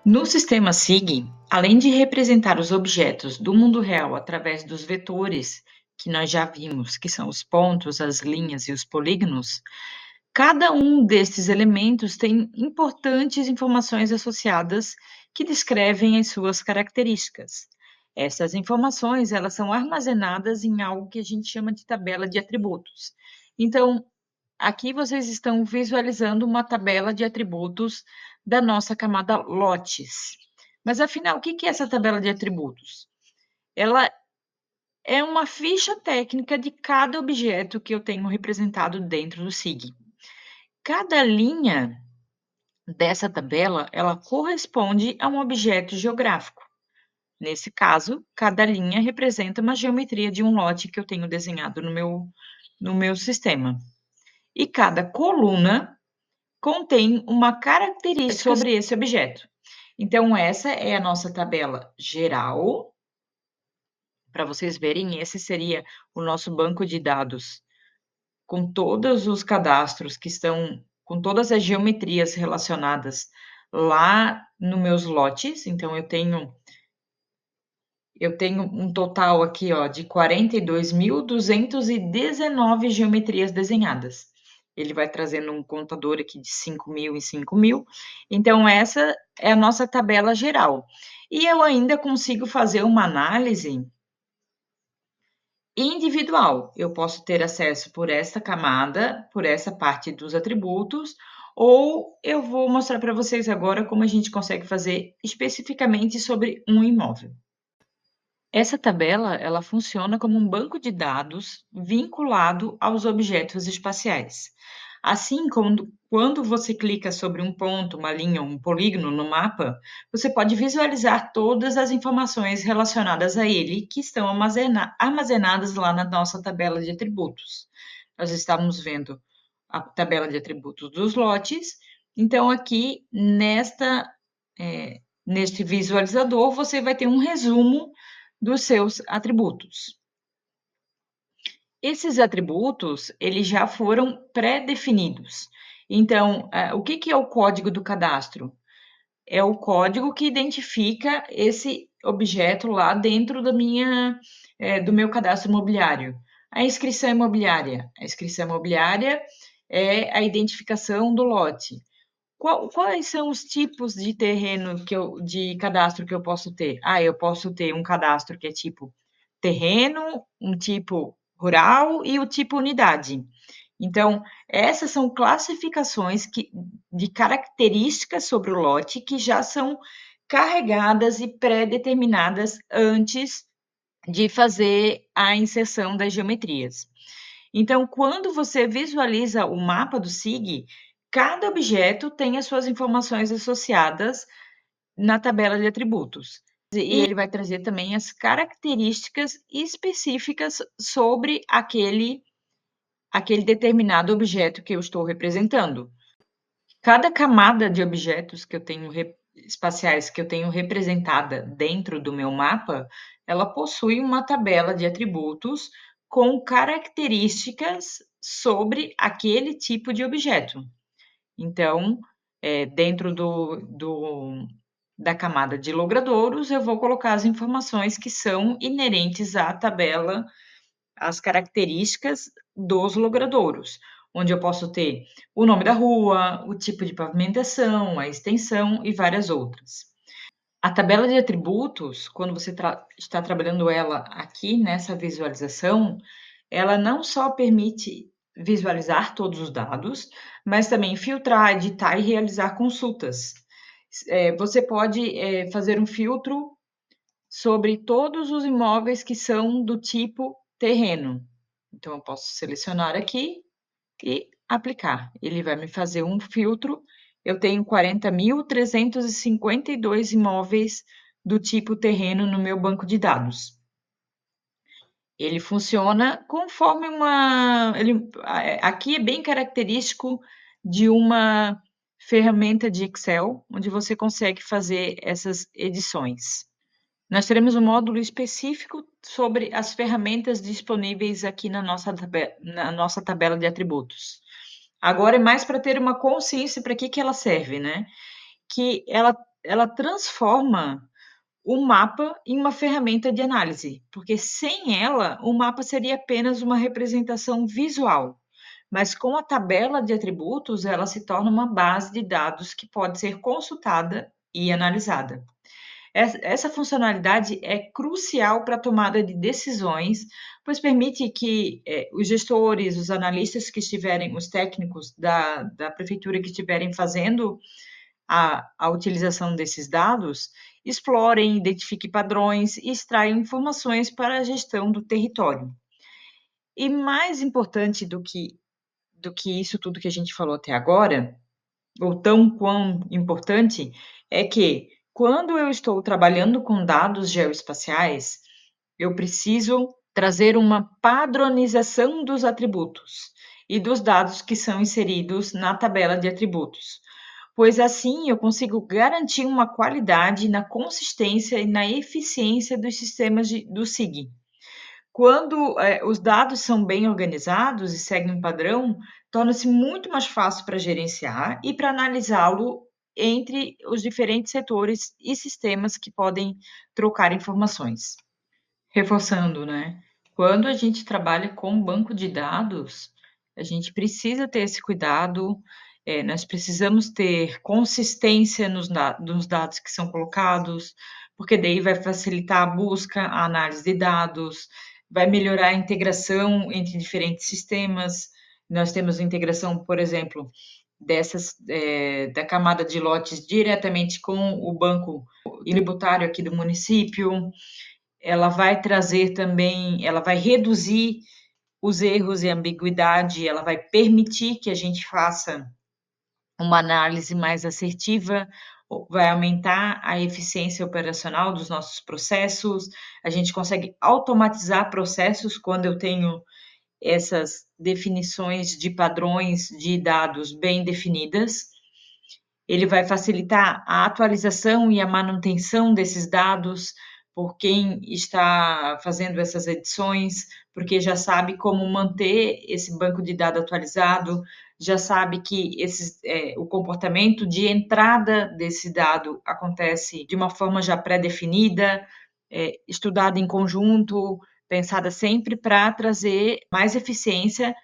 No sistema SIG, além de representar os objetos do mundo real através dos vetores, que nós já vimos, que são os pontos, as linhas e os polígonos, cada um destes elementos tem importantes informações associadas que descrevem as suas características. Essas informações, elas são armazenadas em algo que a gente chama de tabela de atributos. Então, aqui vocês estão visualizando uma tabela de atributos da nossa camada lotes. Mas afinal, o que é essa tabela de atributos? Ela é uma ficha técnica de cada objeto que eu tenho representado dentro do SIG. Cada linha dessa tabela, ela corresponde a um objeto geográfico. Nesse caso, cada linha representa uma geometria de um lote que eu tenho desenhado no meu sistema. E cada coluna contém uma característica sobre esse objeto. Então, essa é a nossa tabela geral. Para vocês verem, esse seria o nosso banco de dados, com todos os cadastros que estão, com todas as geometrias relacionadas lá nos meus lotes. Então, eu tenho um total aqui, ó, de 42.219 geometrias desenhadas. Ele vai trazendo um contador aqui de 5.000 em 5.000. Então, essa é a nossa tabela geral. E eu ainda consigo fazer uma análise individual. Eu posso ter acesso por essa camada, por essa parte dos atributos, ou eu vou mostrar para vocês agora como a gente consegue fazer especificamente sobre um imóvel. Essa tabela, ela funciona como um banco de dados vinculado aos objetos espaciais. Assim como quando você clica sobre um ponto, uma linha ou um polígono no mapa, você pode visualizar todas as informações relacionadas a ele que estão armazenadas lá na nossa tabela de atributos. Nós estamos vendo a tabela de atributos dos lotes, então aqui neste visualizador você vai ter um resumo dos seus atributos. Esses atributos, eles já foram pré-definidos. Então, o que é o código do cadastro? É o código que identifica esse objeto lá dentro do meu cadastro imobiliário. A inscrição imobiliária. A inscrição imobiliária é a identificação do lote. Quais são os tipos de terreno de cadastro que eu posso ter? Eu posso ter um cadastro que é tipo terreno, um tipo rural e o tipo unidade. Então, essas são classificações de características sobre o lote que já são carregadas e pré-determinadas antes de fazer a inserção das geometrias. Então, quando você visualiza o mapa do SIG, cada objeto tem as suas informações associadas na tabela de atributos. E ele vai trazer também as características específicas sobre aquele determinado objeto que eu estou representando. Cada camada de objetos que eu tenho espaciais que eu tenho representada dentro do meu mapa, ela possui uma tabela de atributos com características sobre aquele tipo de objeto. Então, dentro da camada de logradouros, eu vou colocar as informações que são inerentes à tabela, as características dos logradouros, onde eu posso ter o nome da rua, o tipo de pavimentação, a extensão e várias outras. A tabela de atributos, quando você está trabalhando ela aqui nessa visualização, ela não só permite visualizar todos os dados, mas também filtrar, editar e realizar consultas. Você pode fazer um filtro sobre todos os imóveis que são do tipo terreno. Então, eu posso selecionar aqui e aplicar. Ele vai me fazer um filtro. Eu tenho 40.352 imóveis do tipo terreno no meu banco de dados. Ele funciona conforme aqui é bem característico de uma ferramenta de Excel, onde você consegue fazer essas edições. Nós teremos um módulo específico sobre as ferramentas disponíveis aqui na nossa tabela de atributos. Agora é mais para ter uma consciência para que ela serve, né? Que ela ela transforma o mapa em uma ferramenta de análise, porque sem ela, o mapa seria apenas uma representação visual. Mas com a tabela de atributos, ela se torna uma base de dados que pode ser consultada e analisada. Essa funcionalidade é crucial para a tomada de decisões, pois permite que os gestores, os analistas que estiverem, os técnicos da prefeitura que estiverem fazendo a utilização desses dados, explorem, identifiquem padrões e extraiam informações para a gestão do território. E mais importante do que isso tudo que a gente falou até agora, ou tão quão importante, é que quando eu estou trabalhando com dados geoespaciais, eu preciso trazer uma padronização dos atributos e dos dados que são inseridos na tabela de atributos, pois assim eu consigo garantir uma qualidade na consistência e na eficiência dos sistemas do SIG. Quando os dados são bem organizados e seguem um padrão, torna-se muito mais fácil para gerenciar e para analisá-lo entre os diferentes setores e sistemas que podem trocar informações. Reforçando, né? Quando a gente trabalha com banco de dados, a gente precisa ter esse cuidado, nós precisamos ter consistência nos dados que são colocados, porque daí vai facilitar a busca, a análise de dados, vai melhorar a integração entre diferentes sistemas. Nós temos integração, por exemplo, da camada de lotes diretamente com o banco tributário aqui do município. Ela vai trazer também, ela vai reduzir os erros e ambiguidade, ela vai permitir que a gente faça uma análise mais assertiva, vai aumentar a eficiência operacional dos nossos processos, a gente consegue automatizar processos quando eu tenho essas definições de padrões de dados bem definidas. Ele vai facilitar a atualização e a manutenção desses dados por quem está fazendo essas edições, porque já sabe como manter esse banco de dados atualizado, já sabe que o comportamento de entrada desse dado acontece de uma forma já pré-definida, estudada em conjunto, pensada sempre para trazer mais eficiência,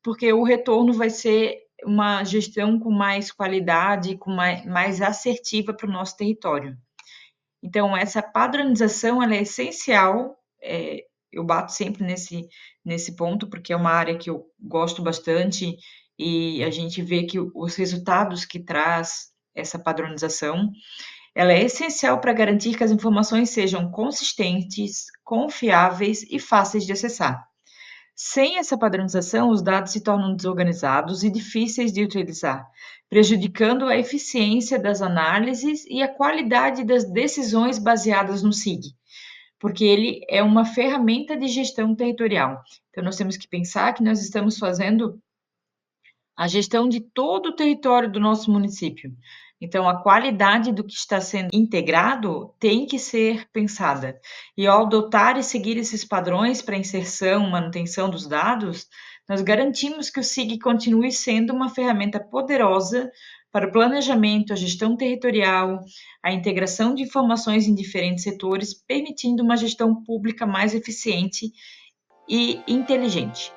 porque o retorno vai ser uma gestão com mais qualidade, com mais assertiva para o nosso território. Então, essa padronização ela é essencial, eu bato sempre nesse ponto, porque é uma área que eu gosto bastante e a gente vê que os resultados que traz essa padronização, ela é essencial para garantir que as informações sejam consistentes, confiáveis e fáceis de acessar. Sem essa padronização, os dados se tornam desorganizados e difíceis de utilizar, prejudicando a eficiência das análises e a qualidade das decisões baseadas no SIG, porque ele é uma ferramenta de gestão territorial. Então, nós temos que pensar que nós estamos fazendo a gestão de todo o território do nosso município. Então, a qualidade do que está sendo integrado tem que ser pensada. E ao adotar e seguir esses padrões para inserção, manutenção dos dados, nós garantimos que o SIG continue sendo uma ferramenta poderosa para o planejamento, a gestão territorial, a integração de informações em diferentes setores, permitindo uma gestão pública mais eficiente e inteligente.